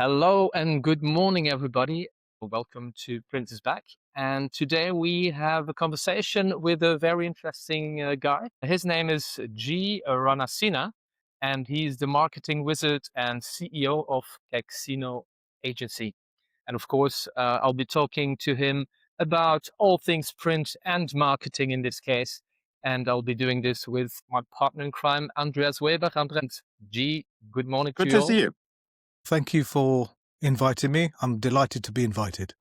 Hello and good morning, everybody. Welcome to Print is Back. And today we have a conversation with a very interesting guy. His name is Gee Ranasinha, and he's the marketing wizard and CEO of Kexino Agency. And of course, I'll be talking to him about all things print and marketing in this case. And I'll be doing this with my partner in crime, Andreas Weber. Andreas, G, good morning to Good you to all. see you. Thank you for inviting me. I'm delighted to be invited.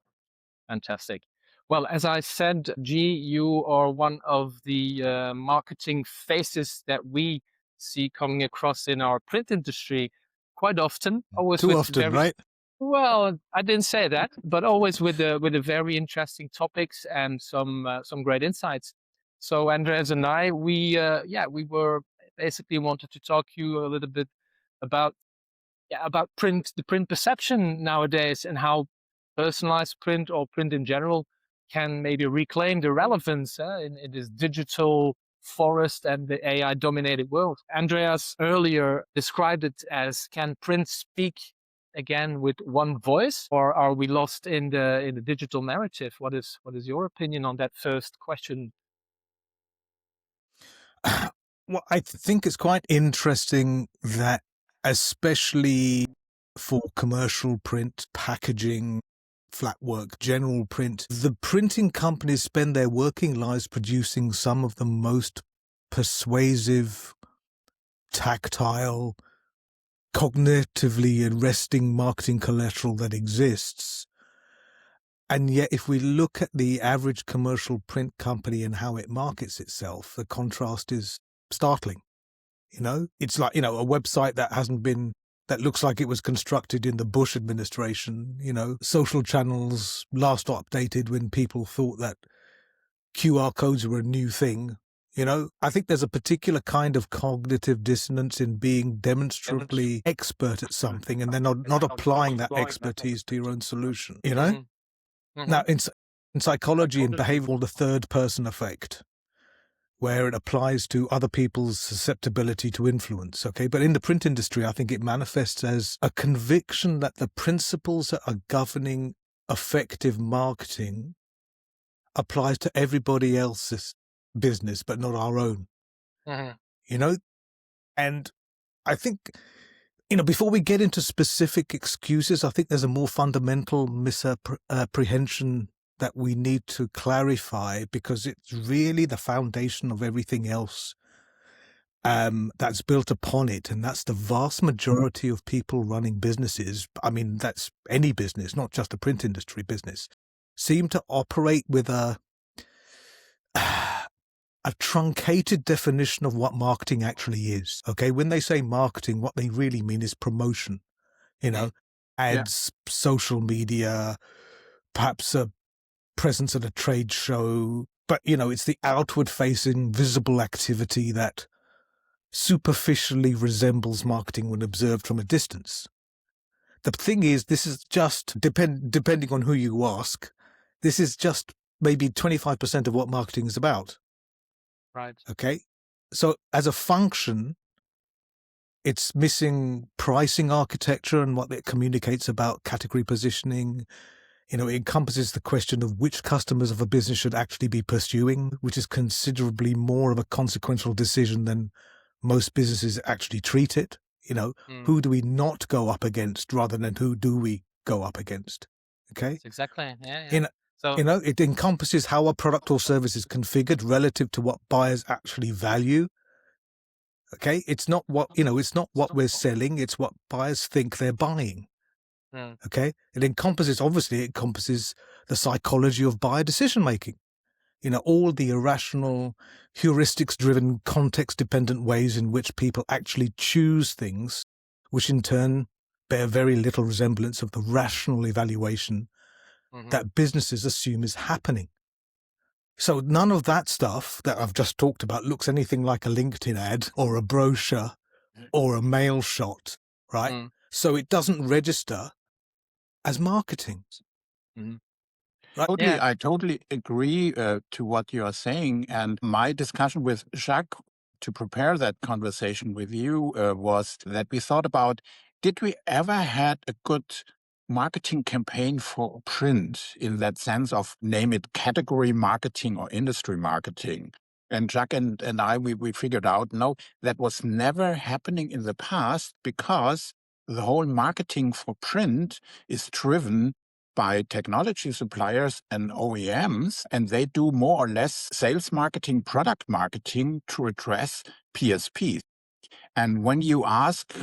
Fantastic. Well, as I said, G, you are one of the marketing faces that we see coming across in our print industry quite often. Always Too with often, right? well, I didn't say that, but always with the very interesting topics and some great insights. So Andreas and I, we were basically wanted to talk to you a little bit about about the print perception nowadays, and how personalized print or print in general can maybe reclaim the relevance in this digital forest and the AI dominated world. Andreas earlier described it as, can print speak again with one voice, or are we lost in the digital narrative? What is your opinion on that first question? Well, I think it's quite interesting that, especially for commercial print, packaging, flat work, general print, the printing companies spend their working lives producing some of the most persuasive, tactile, cognitively arresting marketing collateral that exists. And yet, if we look at the average commercial print company and how it markets itself, the contrast is startling. It's like, a website that looks like it was constructed in the Bush administration, social channels last updated when people thought that QR codes were a new thing. I think there's a particular kind of cognitive dissonance in being demonstrably expert at something and then not applying that expertise to your own solution, Now, in psychology and behavioral, the third person effect, where it applies to other people's susceptibility to influence, okay? But in the print industry, I think it manifests as a conviction that the principles that are governing effective marketing applies to everybody else's business, but not our own, And I think, before we get into specific excuses, I think there's a more fundamental misapprehension that we need to clarify, because it's really the foundation of everything else that's built upon it. And that's the vast majority of people running businesses. I mean, that's any business, not just a print industry business, seem to operate with a truncated definition of what marketing actually is. Okay, when they say marketing, what they really mean is promotion. Ads, social media, perhaps a presence at a trade show. But, it's the outward-facing, visible activity that superficially resembles marketing when observed from a distance. The thing is, this is just, depending on who you ask, this is just maybe 25% of what marketing is about. Right. Okay. So as a function, it's missing pricing architecture and what it communicates about category positioning. It encompasses the question of which customers of a business should actually be pursuing, which is considerably more of a consequential decision than most businesses actually treat it. Who do we not go up against rather than who do we go up against? Okay. That's exactly. Yeah. So, it encompasses how a product or service is configured relative to what buyers actually value. Okay, it's not what we're selling; it's what buyers think they're buying. Okay, it encompasses the psychology of buyer decision making. All the irrational, heuristics-driven, context-dependent ways in which people actually choose things, which in turn bear very little resemblance of the rational evaluation that businesses assume is happening. So none of that stuff that I've just talked about looks anything like a LinkedIn ad or a brochure or a mail shot, right? So it doesn't register as marketing. right. I totally agree to what you are saying. And my discussion with Jacques to prepare that conversation with you was that we thought about did we ever had a good marketing campaign for print in that sense of, name it, category marketing or industry marketing? And Jacques and I, we figured out, no, that was never happening in the past, because the whole marketing for print is driven by technology suppliers and OEMs, and they do more or less sales marketing, product marketing to address PSPs. And when you ask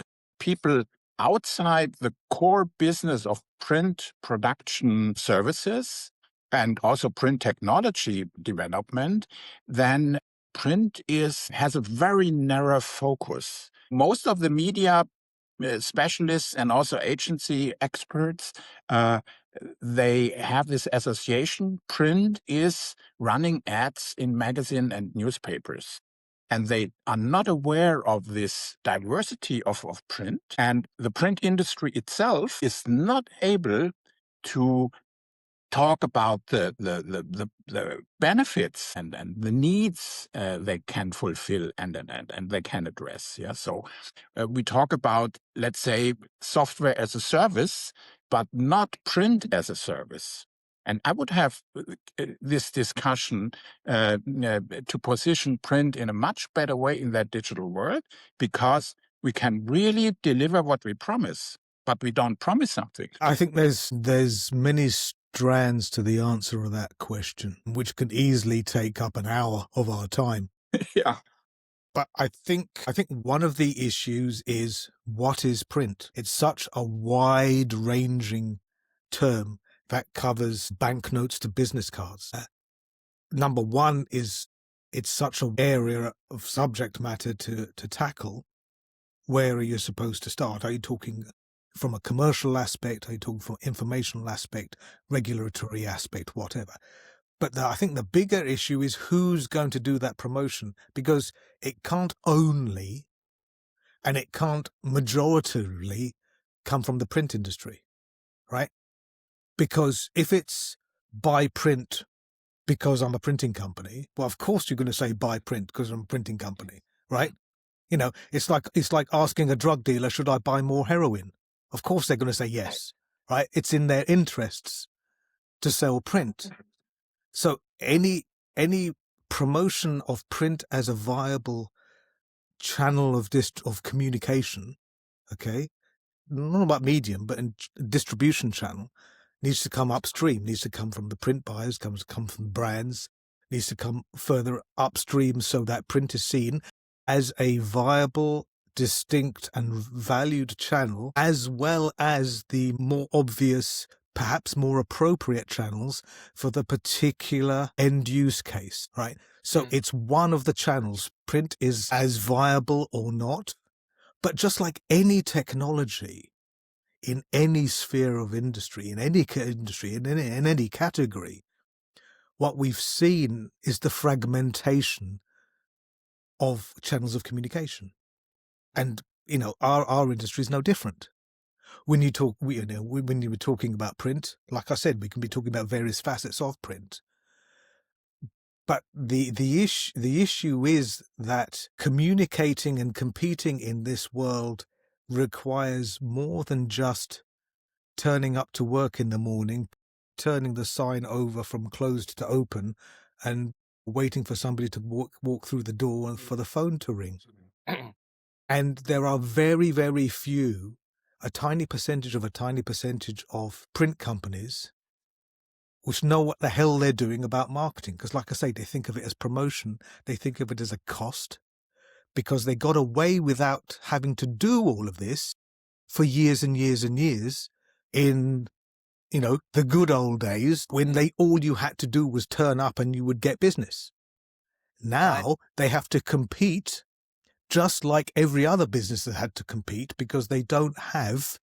people outside the core business of print production services and also print technology development, then print has a very narrow focus. Most of the media specialists and also agency experts, they have this association. Print is running ads in magazine and newspapers. And they are not aware of this diversity of print. And the print industry itself is not able to talk about the benefits and the needs they can fulfill and they can address. Yeah, so we talk about, let's say, software as a service, but not print as a service. And I would have this discussion to position print in a much better way in that digital world, because we can really deliver what we promise, but we don't promise something. I think there's many strands to the answer of that question, which could easily take up an hour of our time. Yeah. But I think one of the issues is, what is print? It's such a wide-ranging term that covers banknotes to business cards. Number one is, it's such an area of subject matter to tackle. Where are you supposed to start? Are you talking from a commercial aspect? Are you talking from informational aspect, regulatory aspect, whatever? But I think the bigger issue is who's going to do that promotion, because it can't only, and it can't majoritarily come from the print industry, right? Because if it's buy print because I'm a printing company, well, of course you're going to say buy print because I'm a printing company, right? You know, it's like asking a drug dealer, should I buy more heroin? Of course they're going to say yes, right? It's in their interests to sell print. So any promotion of print as a viable channel of communication, okay, not about medium, but in distribution channel, needs to come upstream, needs to come from the print buyers, come from brands, needs to come further upstream, so that print is seen as a viable, distinct and valued channel, as well as the more obvious, perhaps more appropriate channels for the particular end use case, right? So it's one of the channels. Print is as viable or not, but just like any technology in any sphere of industry, in any industry, in any category, what we've seen is the fragmentation of channels of communication. And, you know, our industry is no different. When you talk, when you were talking about print, like I said, we can be talking about various facets of print. But the issue is that communicating and competing in this world requires more than just turning up to work in the morning, turning the sign over from closed to open, and waiting for somebody to walk through the door and for the phone to ring. And there are very, very few, a tiny percentage of print companies which know what the hell they're doing about marketing. Because like I say, they think of it as promotion. They think of it as a cost, because they got away without having to do all of this for years and years and years in, you know, the good old days when all you had to do was turn up and you would get business. Now they have to compete just like every other business that had to compete, because they don't have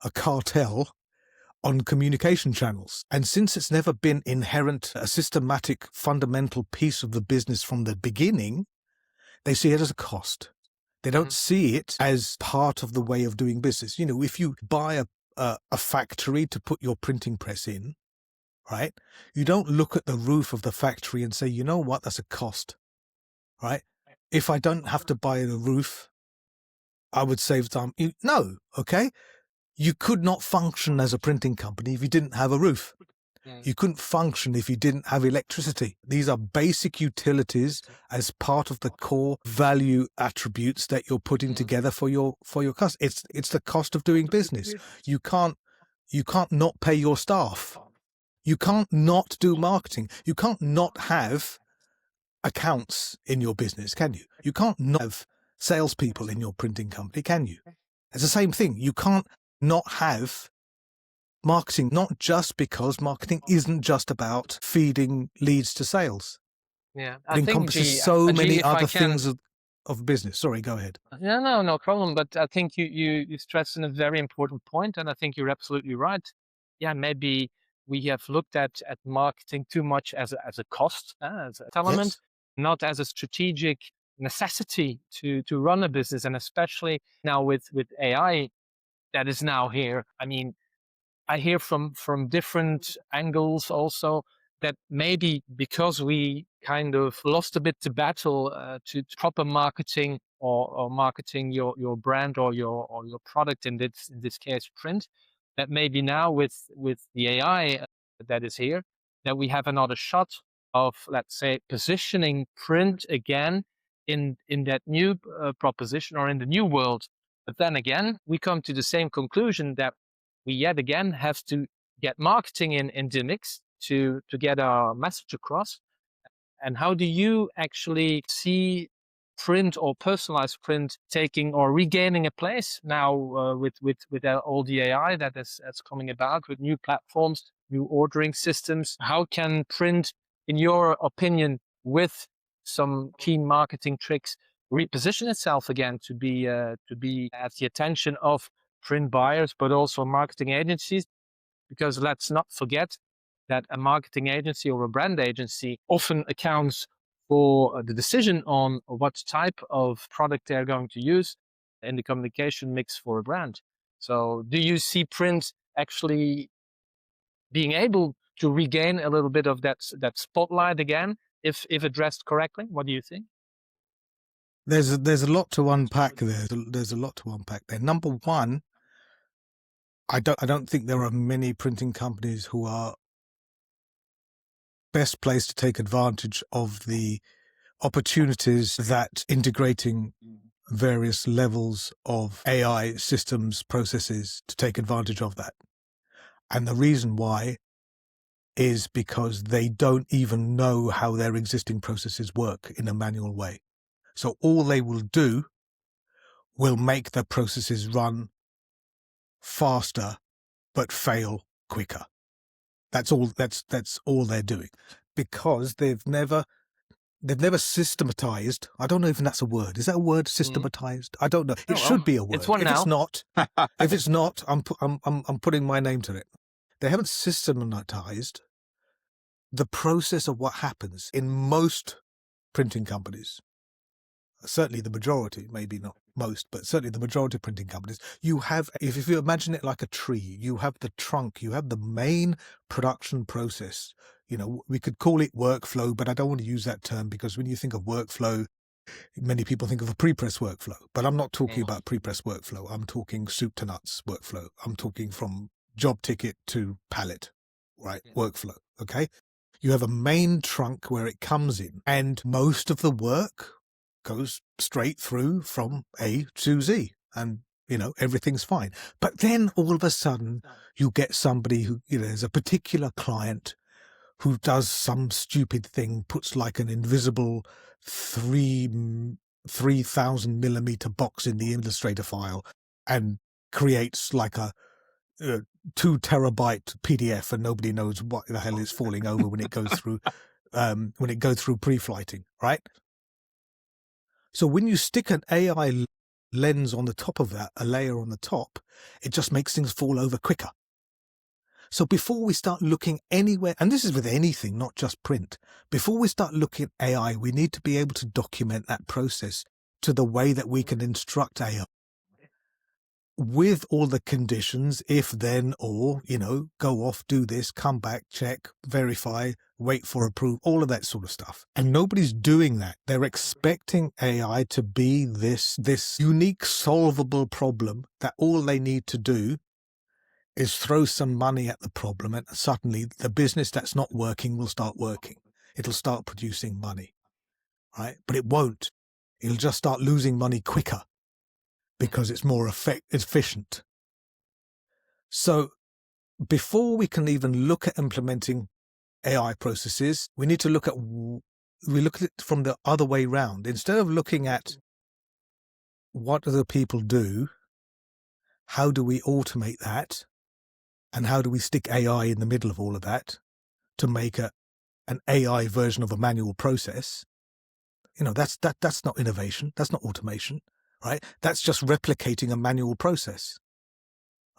a cartel on communication channels. And since it's never been inherent, a systematic, fundamental piece of the business from the beginning, they see it as a cost. They don't see it as part of the way of doing business. You know, if you buy a factory to put your printing press in, right, you don't look at the roof of the factory and say, you know what, that's a cost, right? If I don't have to buy the roof, I would save time. No, okay? You could not function as a printing company if you didn't have a roof. You couldn't function if you didn't have electricity. These are basic utilities as part of the core value attributes that you're putting together for your cost. It's the cost of doing business. You can't not pay your staff. You can't not do marketing. You can't not have accounts in your business, can you? You can't not have salespeople in your printing company, can you? It's the same thing. You can't not have marketing, not just because marketing isn't just about feeding leads to sales. Yeah, It encompasses so many other things of business. Sorry, go ahead. Yeah, no problem. But I think you stressed in a very important point, and I think you're absolutely right. Yeah, maybe we have looked at marketing too much as a cost, as an element, not as a strategic necessity to run a business, and especially now with AI that is now here. I mean, I hear from different angles also that maybe because we kind of lost a bit the battle to proper marketing or marketing your brand or your product in this case print, that maybe now with the AI that is here, that we have another shot of, let's say, positioning print again in that new proposition or in the new world. But then again, we come to the same conclusion that we yet again have to get marketing in the mix to get our message across. And how do you actually see print or personalized print taking or regaining a place now with all the AI that's coming about, with new platforms, new ordering systems? How can print, in your opinion, with some keen marketing tricks, reposition itself again to be at the attention of print buyers, but also marketing agencies? Because let's not forget that a marketing agency or a brand agency often accounts for the decision on what type of product they're going to use in the communication mix for a brand. So do you see print actually being able to regain a little bit of that spotlight again, if addressed correctly? What do you think? There's a lot to unpack there. There's a lot to unpack there. Number one, I don't think there are many printing companies who are best placed to take advantage of the opportunities that integrating various levels of AI systems, processes to take advantage of that. And the reason why is because they don't even know how their existing processes work in a manual way. So all they will do will make the processes run faster, but fail quicker. That's all they're doing, because they've never systematized. I don't know if that's a word. Is that a word, systematized? I don't know. It should be a word. It's one now. If it's not, I'm putting my name to it. They haven't systematized the process of what happens in most printing companies. Certainly the majority, maybe not most, but certainly the majority of printing companies. You have, if you imagine it like a tree, you have the trunk, you have the main production process. You know, we could call it workflow, but I don't want to use that term, because when you think of workflow, many people think of a pre-press workflow, but I'm not talking about pre-press workflow. I'm talking soup to nuts workflow. I'm talking from job ticket to pallet, right? Workflow. Okay. You have a main trunk where it comes in, and most of the work goes straight through from A to Z, and everything's fine. But then all of a sudden you get somebody who, there's a particular client who does some stupid thing, puts like an invisible 3,000 millimeter box in the Illustrator file and creates like a 2 terabyte PDF, and nobody knows what the hell is falling over when it goes through pre-flighting, right? So when you stick an AI lens on the top of that, a layer on the top, it just makes things fall over quicker. So before we start looking anywhere, and this is with anything, not just print, before we start looking at AI, we need to be able to document that process to the way that we can instruct AI with all the conditions, if, then, or, go off, do this, come back, check, verify, wait for approval, all of that sort of stuff. And nobody's doing that. They're expecting AI to be this unique solvable problem that all they need to do is throw some money at the problem, and suddenly the business that's not working will start working. It'll start producing money, right? But it won't. It'll just start losing money quicker because it's more efficient. So before we can even look at implementing AI processes, we need to look at it from the other way round. Instead of looking at what do the people do, how do we automate that, and how do we stick AI in the middle of all of that to make an AI version of a manual process? That's not innovation. That's not automation, right? That's just replicating a manual process,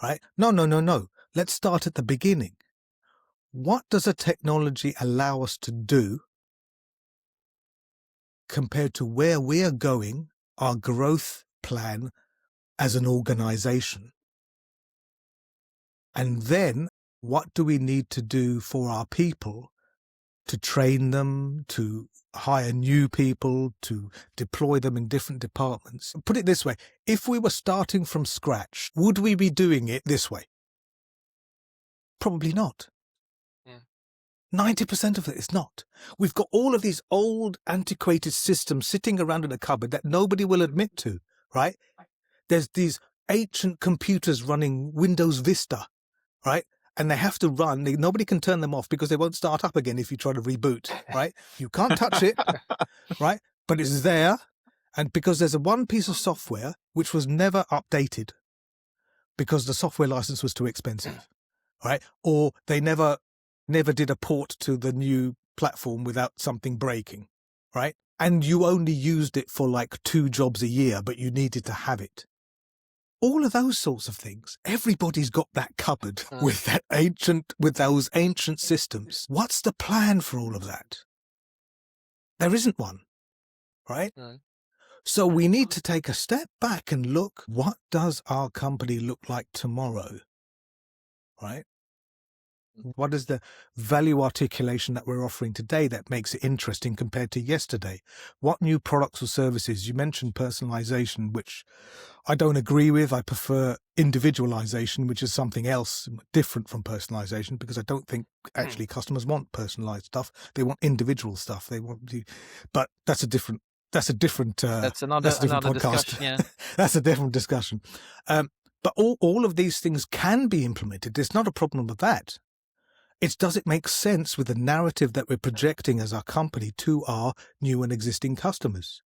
right? No. Let's start at the beginning. What does a technology allow us to do compared to where we are going, our growth plan as an organization? And then what do we need to do for our people to train them, to hire new people, to deploy them in different departments? Put it this way, if we were starting from scratch, would we be doing it this way? Probably not. 90% of it is not. We've got all of these old, antiquated systems sitting around in a cupboard that nobody will admit to, right? There's these ancient computers running Windows Vista, right? And they have to run. Nobody can turn them off because they won't start up again if you try to reboot, right? You can't touch it, right? But it's there. And because there's one piece of software which was never updated because the software license was too expensive, right? Or they never did a port to the new platform without something breaking, right? And you only used it for like 2 jobs a year, but you needed to have it. All of those sorts of things. Everybody's got that cupboard with those ancient systems. What's the plan for all of that? There isn't one, right? No. So we need to take a step back and look, what does our company look like tomorrow, right? What is the value articulation that we're offering today that makes it interesting compared to yesterday? What new products or services? You mentioned personalization, which I don't agree with. I prefer individualization, which is something else different from personalization, because I don't think actually customers want personalized stuff. They want individual stuff. But that's a different that's another podcast. Discussion, yeah. That's a different discussion. But all of these things can be implemented. There's not a problem with that. Does it make sense with the narrative that we're projecting as our company to our new and existing customers?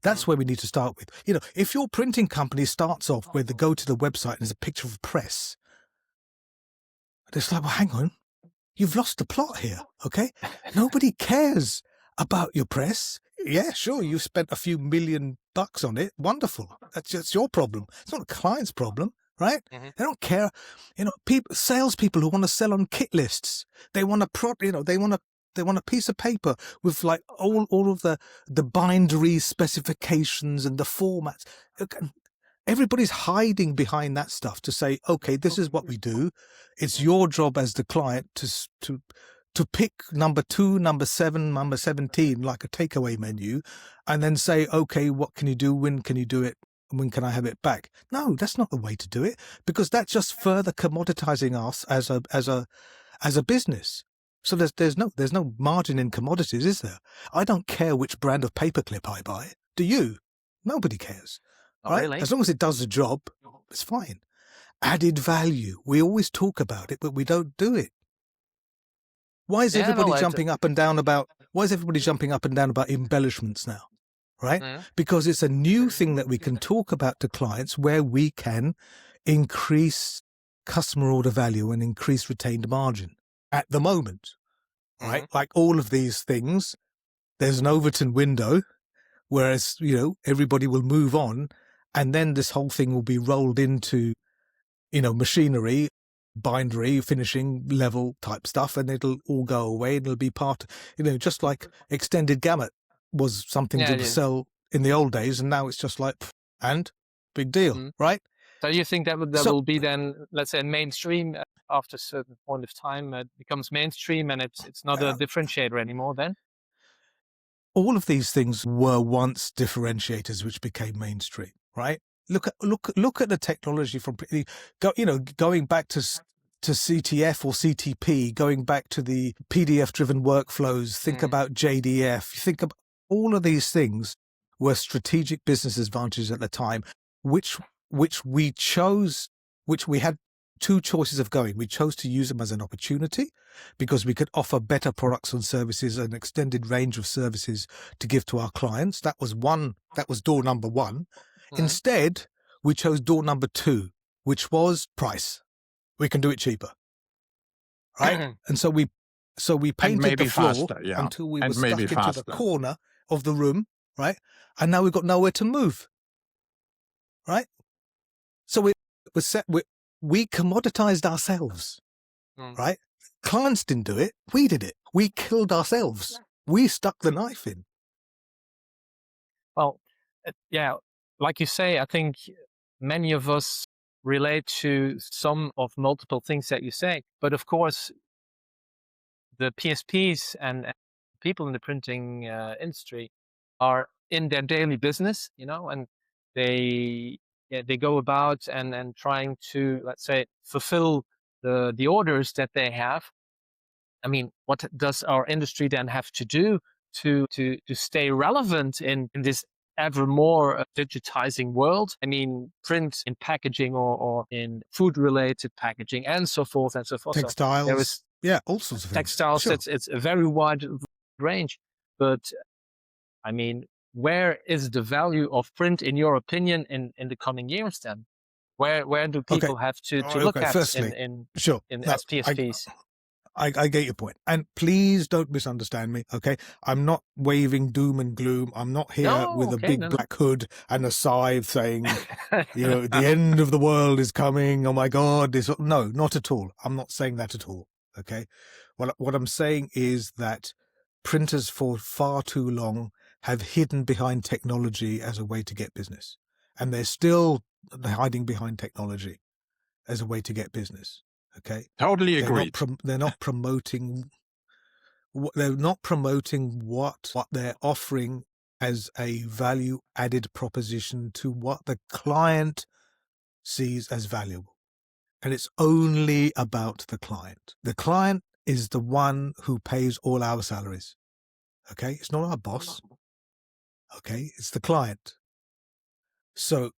That's where we need to start with. If your printing company starts off where they go to the website and there's a picture of a press, it's like, well, hang on, you've lost the plot here, okay? Nobody cares about your press. Yeah, sure, you spent a few $million on it. Wonderful. That's your problem. It's not a client's problem. Right? Mm-hmm. They don't care. Salespeople who want to sell on kit lists. They want they want a piece of paper with like all of the bindery specifications and the formats. Everybody's hiding behind that stuff to say, okay, this is what we do. It's your job as the client to pick number 2, number 7, number 17, like a takeaway menu, and then say, okay, what can you do? When can you do it? When can I have it back? No, that's not the way to do it, because that's just further commoditizing us as a business. So there's no margin in commodities, is there? I don't care which brand of paperclip I buy. Do you? Nobody cares. Not right? really. As long as it does the job, it's fine. Added value. We always talk about it, but we don't do it. Why is everybody jumping up and down about embellishments now? Right? Yeah. Because it's a new thing that we can talk about to clients where we can increase customer order value and increase retained margin at the moment. Right? Mm-hmm. Like all of these things, there's an Overton window, whereas, everybody will move on, and then this whole thing will be rolled into, machinery, bindery, finishing level type stuff, and it'll all go away, and it'll be part, just like extended gamut was something to sell in the old days, and now it's just like, and big deal, right? So you think that So will be then, let's say, mainstream after a certain point of time, it becomes mainstream and it's not a uh, differentiator anymore then? all of these things were once differentiators which became mainstream, right? Look at the technology from going back to CTF or CTP, going back to the PDF driven workflows. Think about JDF. Think about all of these things were strategic business advantages at the time, which we chose, which we had two choices of going. We chose to use them as an opportunity because we could offer better products and services, an extended range of services to give to our clients. That was door number one. Instead, we chose door number two, which was price. We can do it cheaper, right? And so we And painted the maybe floor faster, yeah. until we And were maybe stuck into the faster. corner of the room, right? And now we've got nowhere to move, right? So we commoditized ourselves, right? Clients didn't do it. We did it. We killed ourselves. We stuck the knife in. Well, yeah, like you say, I think many of us relate to some of multiple things that you say. But of course, the PSPs and people in the printing industry are in their daily business, and they they go about and trying to, let's say, fulfill the orders that they have. I mean, what does our industry then have to do to stay relevant in this ever more digitizing world? I mean, print in packaging or in food related packaging and so forth and so forth. So there is Textiles, yeah, all sorts of things. textiles. Sure. It's a very wide range, but I mean, where is the value of print in your opinion in the coming years then? Where do people have to look at Firstly, sure. as PSPs? I get your point. And please don't misunderstand me, okay? I'm not waving doom and gloom. I'm not here with a big black hood and a scythe saying, the end of the world is coming. Oh my God. No, not at all. I'm not saying that at all, okay? What I'm saying is that printers for far too long have hidden behind technology as a way to get business. And they're still hiding behind technology as a way to get business. Okay. Totally agreed. They're not promoting what they're offering as a value added proposition to what the client sees as valuable. And it's only about the client. The client is the one who pays all our salaries. Okay. It's not our boss. Okay. It's the client. So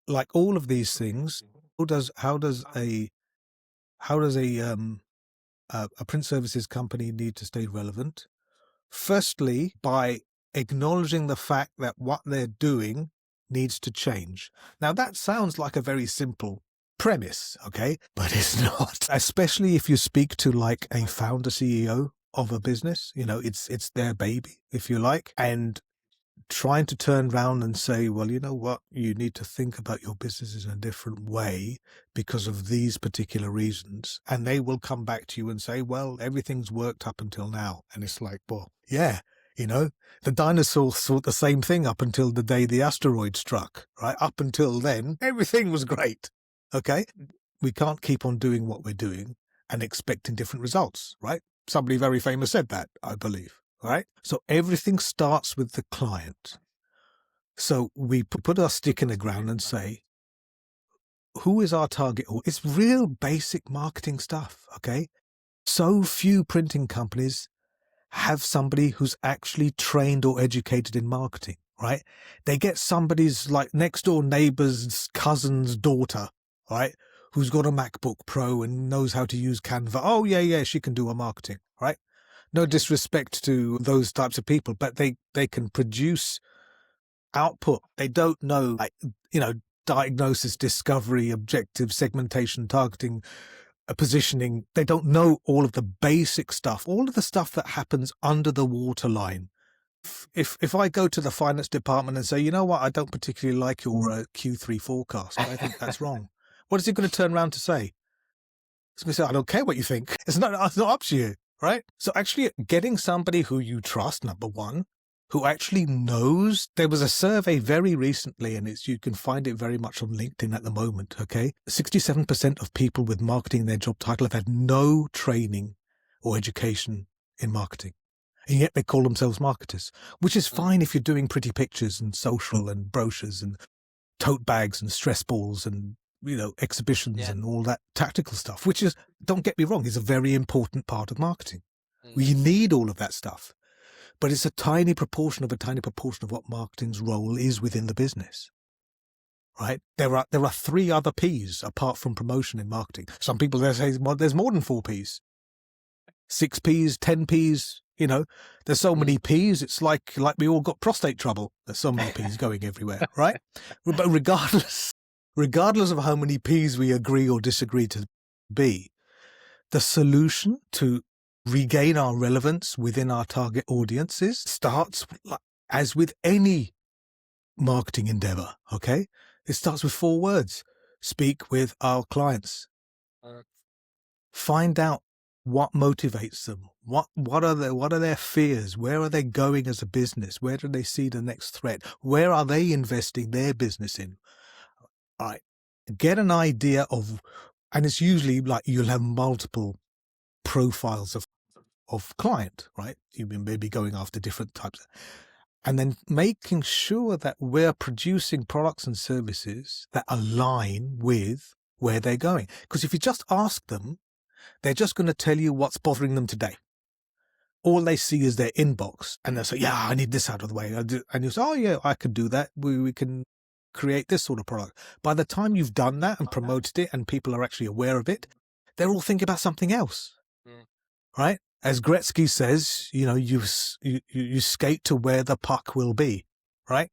like all of these things, how does a print services company need to stay relevant? Firstly, by acknowledging the fact that what they're doing needs to change. Now, that sounds like a very simple premise, okay? But it's not. Especially if you speak to like a founder CEO of a business, it's their baby, if you like. And trying to turn around and say, well, you know what, you need to think about your business in a different way because of these particular reasons. And they will come back to you and say, well, everything's worked up until now. And it's like, well, yeah, the dinosaurs thought the same thing up until the day the asteroid struck, right? Up until then, everything was great. Okay. We can't keep on doing what we're doing and expecting different results, right? Somebody very famous said that, I believe. Right? So everything starts with the client. So we put our stick in the ground and say, who is our target? It's real basic marketing stuff, okay? So few printing companies have somebody who's actually trained or educated in marketing, right? They get somebody's like next door neighbor's cousin's daughter, right? Who's got a MacBook Pro and knows how to use Canva. Oh, yeah, she can do our marketing, right? No disrespect to those types of people, but they can produce output. They don't know, diagnosis, discovery, objective, segmentation, targeting, positioning. They don't know all of the basic stuff, all of the stuff that happens under the waterline. If I go to the finance department and say, you know what, I don't particularly like your Q3 forecast, I think that's wrong. What is he going to turn around to say? He's going to say, I don't care what you think. It's not up to you. Right? So actually getting somebody who you trust, number one, who actually knows. There was a survey very recently, and you can find it very much on LinkedIn at the moment, okay? 67% of people with marketing in their job title have had no training or education in marketing. And yet they call themselves marketers, which is fine if you're doing pretty pictures and social and brochures and tote bags and stress balls and, exhibitions and all that tactical stuff, which is, don't get me wrong, is a very important part of marketing. We need all of that stuff. But it's a tiny proportion of what marketing's role is within the business, right? There are 3 other P's apart from promotion in marketing. Some people they say, well, there's more than 4 P's, 6 P's, 10 P's. There's so many P's. It's like we all got prostate trouble. There's so many P's going everywhere, right? But regardless of how many P's we agree or disagree to be, the solution to regain our relevance within our target audiences starts, as with any marketing endeavor, okay? It starts with 4 words. Speak with our clients. Find out what motivates them. What are their fears? Where are they going as a business? Where do they see the next threat? Where are they investing their business in? All right. Get an idea of, and it's usually like you'll have multiple profiles of client, right? You've been maybe going after different types, and then making sure that we're producing products and services that align with where they're going. Because if you just ask them, they're just going to tell you what's bothering them today. All they see is their inbox, and they'll say, yeah, I need this out of the way. And you say, oh yeah, I could do that. We can create this sort of product. By the time you've done that and promoted it and people are actually aware of it, they're all thinking about something else, right? As Gretzky says, you skate to where the puck will be, right?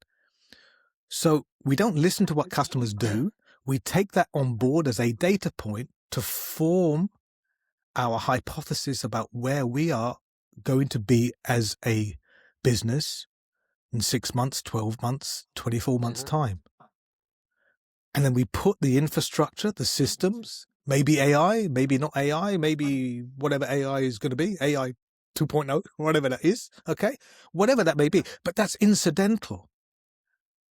So we don't listen to what customers do. We take that on board as a data point to form our hypothesis about where we are going to be as a business in 6 months, 12 months, 24 months time. And then we put the infrastructure, the systems, maybe AI, maybe not AI, maybe whatever AI is going to be, AI 2.0, whatever that is, okay? Whatever that may be. But that's incidental.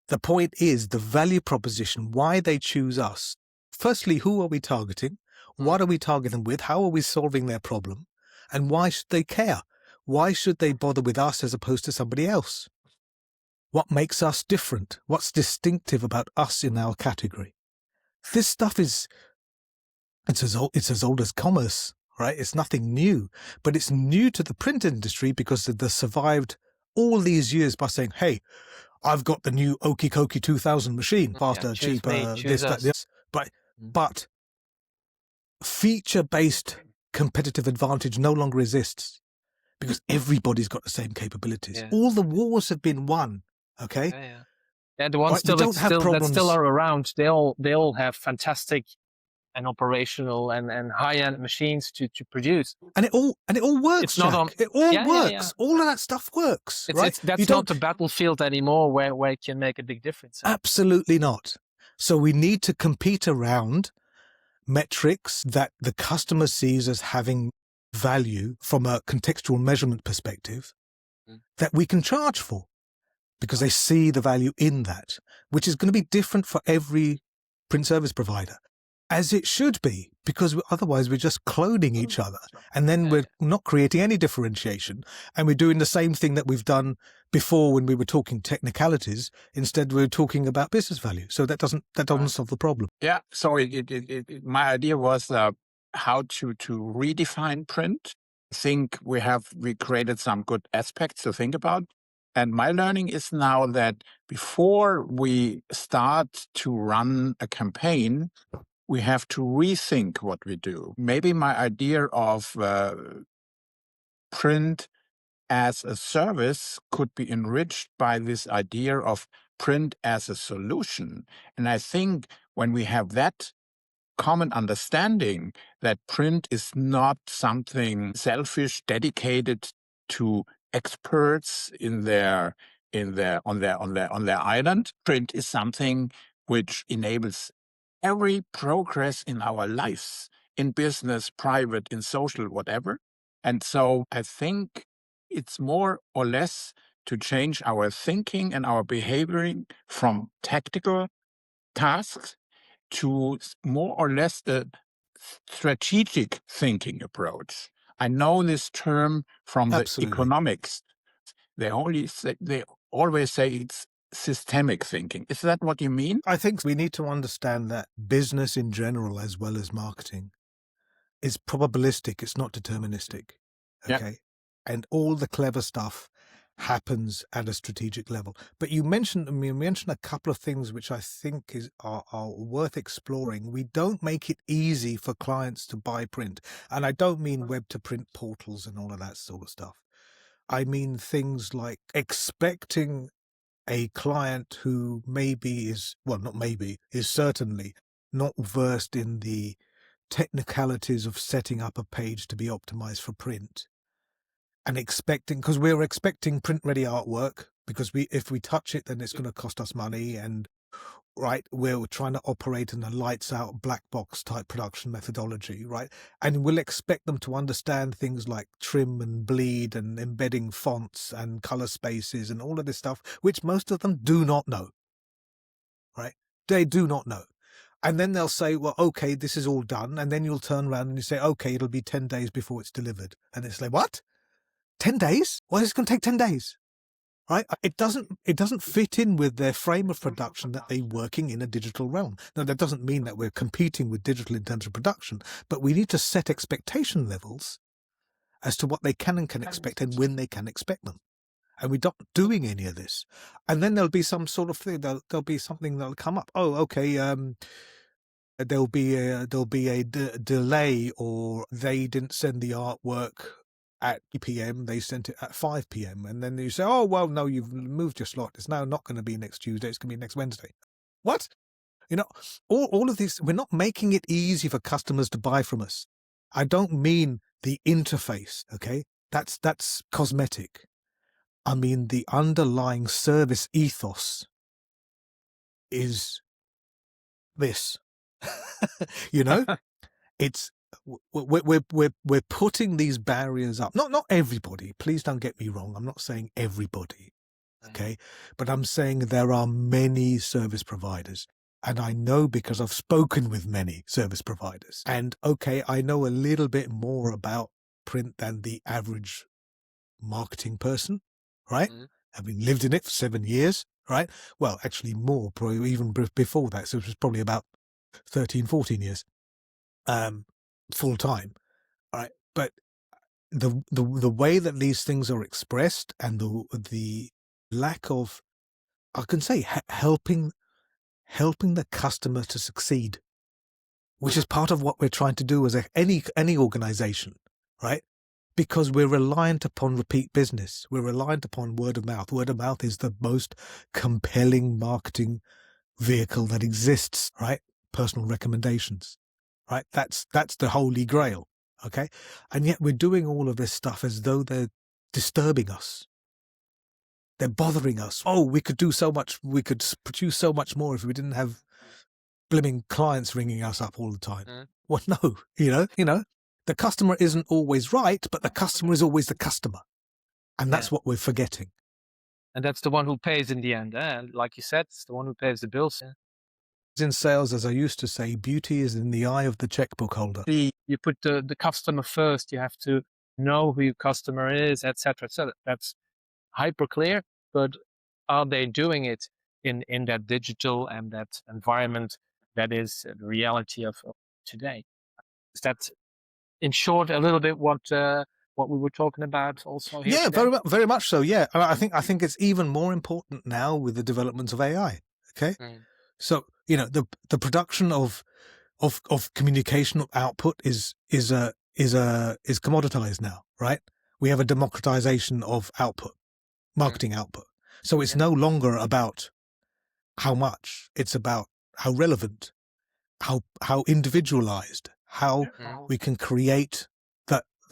The point is the value proposition, why they choose us. Firstly, who are we targeting? What are we targeting with? How are we solving their problem? And why should they care? Why should they bother with us as opposed to somebody else? What makes us different? What's distinctive about us in our category? This stuff it's as old as commerce, right? It's nothing new, but it's new to the print industry because they survived all these years by saying, hey, I've got the new Okie Kokie 2000 machine, faster, cheaper, this, that, this. But feature-based competitive advantage no longer exists because everybody's got the same capabilities. Yeah. All the wars have been won, okay? Yeah, the ones that still are around, they all have fantastic and operational and high-end machines to produce. And it all works. It's not on, it all works. Yeah. All of that stuff works, right? That's not the battlefield anymore where it can make a big difference. Absolutely not. So we need to compete around metrics that the customer sees as having value from a contextual measurement perspective that we can charge for because they see the value in that, which is going to be different for every print service provider, as it should be, because otherwise we're just cloning each other and then we're not creating any differentiation and we're doing the same thing that we've done before when we were talking technicalities. Instead, we're talking about business value. So that doesn't solve the problem. Yeah. So my idea was how to redefine print. I think we created some good aspects to think about. And my learning is now that before we start to run a campaign, we have to rethink what we do. Maybe my idea of print as a service could be enriched by this idea of print as a solution. And I think when we have that common understanding that print is not something selfish, dedicated to experts on their island, print is something which enables every progress in our lives, in business, private, in social, whatever. And so I think it's more or less to change our thinking and our behavior from tactical tasks to more or less the strategic thinking approach. I know this term from the Absolutely. economics. They always say it's systemic thinking. Is that what you mean? I think we need to understand that business in general, as well as marketing, is probabilistic. It's not deterministic. Yeah. Okay. And all the clever stuff happens at a strategic level. But you mentioned a couple of things which I think are worth exploring. We don't make it easy for clients to buy print. And I don't mean web to print portals and all of that sort of stuff. I mean things like expecting a client who is certainly not versed in the technicalities of setting up a page to be optimized for print, and because we're expecting print ready artwork, because if we touch it, then it's going to cost us money. And right, we're trying to operate in a lights out black box type production methodology, right? And we'll expect them to understand things like trim and bleed and embedding fonts and color spaces and all of this stuff, which most of them do not know, right? They do not know. And then they'll say, well, okay, this is all done. And then you'll turn around and you say, okay, it'll be 10 days before it's delivered. And it's like, what? 10 days? Why is it going to take 10 days? Right? It doesn't fit in with their frame of production that they're working in a digital realm. Now, that doesn't mean that we're competing with digital in terms of production, but we need to set expectation levels as to what they can and can expect and when they can expect them. And we're not doing any of this. And then there'll be some sort of thing, there'll be something that'll come up. Oh, okay, there'll be a delay, or they didn't send the artwork at 3 p.m. they sent it at 5 p.m. and then you say, oh well, no, you've moved your slot, it's now not going to be next Tuesday, it's going to be next Wednesday. What? All of this, we're not making it easy for customers to buy from us. I don't mean the interface, okay? That's cosmetic. I mean the underlying service ethos is this. It's we're putting these barriers up. Not everybody. Please don't get me wrong. I'm not saying everybody, okay? But I'm saying there are many service providers, and I know because I've spoken with many service providers. And okay, I know a little bit more about print than the average marketing person, right? Having lived in it for 7 years, right? Well, actually more, probably even before that. So it was probably about 13, 14 years. Full time, right? But the way that these things are expressed and the lack of, I can say, helping the customer to succeed, which is part of what we're trying to do as any organization, right? Because we're reliant upon repeat business. We're reliant upon word of mouth. Word of mouth is the most compelling marketing vehicle that exists, right? Personal recommendations. Right? That's the holy grail. Okay. And yet we're doing all of this stuff as though they're disturbing us. They're bothering us. Oh, we could do so much. We could produce so much more if we didn't have blimming clients ringing us up all the time. Well, no, the customer isn't always right, but the customer is always the customer. And that's what we're forgetting. And that's the one who pays in the end. Like you said, it's the one who pays the bills. In sales, as I used to say, beauty is in the eye of the checkbook holder. You put the customer first. You have to know who your customer is, etc., etc. That's hyper clear. But are they doing it in that digital and that environment that is the reality of today? Is that, in short, a little bit what we were talking about also here? Yeah, today? very much so. Yeah, and I think it's even more important now with the developments of AI. Okay. So, the production of communication output is commoditized now, right? We have a democratization of output, marketing output. So it's no longer about how much, it's about how relevant, how individualized, how we can create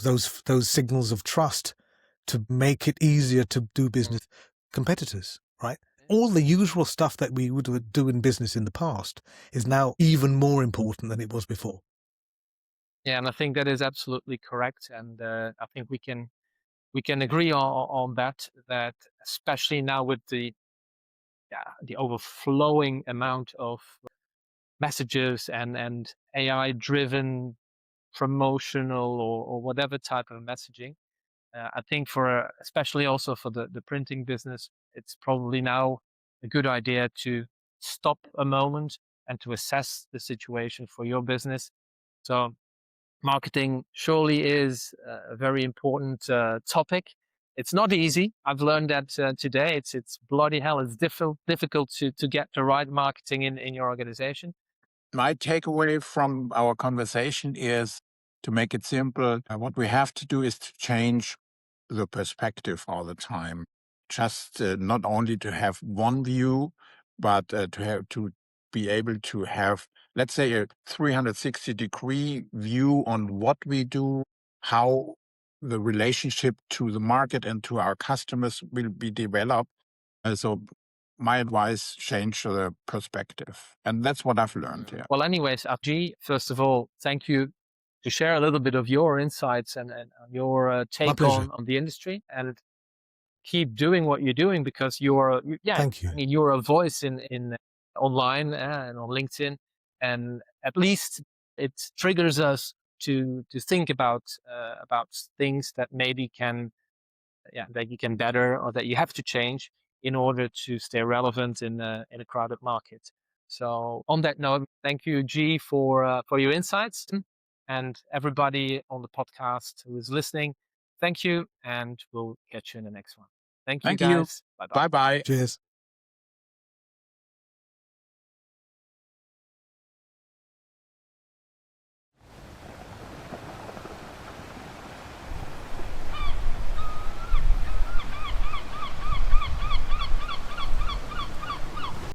those signals of trust to make it easier to do business with competitors, right? All the usual stuff that we would do in business in the past is now even more important than it was before. Yeah, and I think that is absolutely correct. And I think we can we can agree on that especially now with the overflowing amount of messages and AI driven promotional or whatever type of messaging. I think especially also for the printing business, it's probably now a good idea to stop a moment and to assess the situation for your business. So marketing surely is a very important topic. It's not easy. I've learned that today. It's bloody hell. It's difficult to get the right marketing in your organization. My takeaway from our conversation is, to make it simple, what we have to do is to change the perspective all the time. Just not only to have one view, but to be able to have, let's say, a 360-degree view on what we do, how the relationship to the market and to our customers will be developed. So my advice, change the perspective. And that's what I've learned here. Well, anyways, Gee, first of all, thank you to share a little bit of your insights and your take pleasure. on the industry, and keep doing what you're doing, because Thank you. I mean, you're a voice in online and on LinkedIn, and at least it triggers us to think about things that maybe that you can better, or that you have to change in order to stay relevant in a crowded market. So on that note, thank you, G, for your insights, and everybody on the podcast who is listening. Thank you, and we'll catch you in the next one. Thank you, Thank you. guys. Bye bye. Bye-bye. Cheers.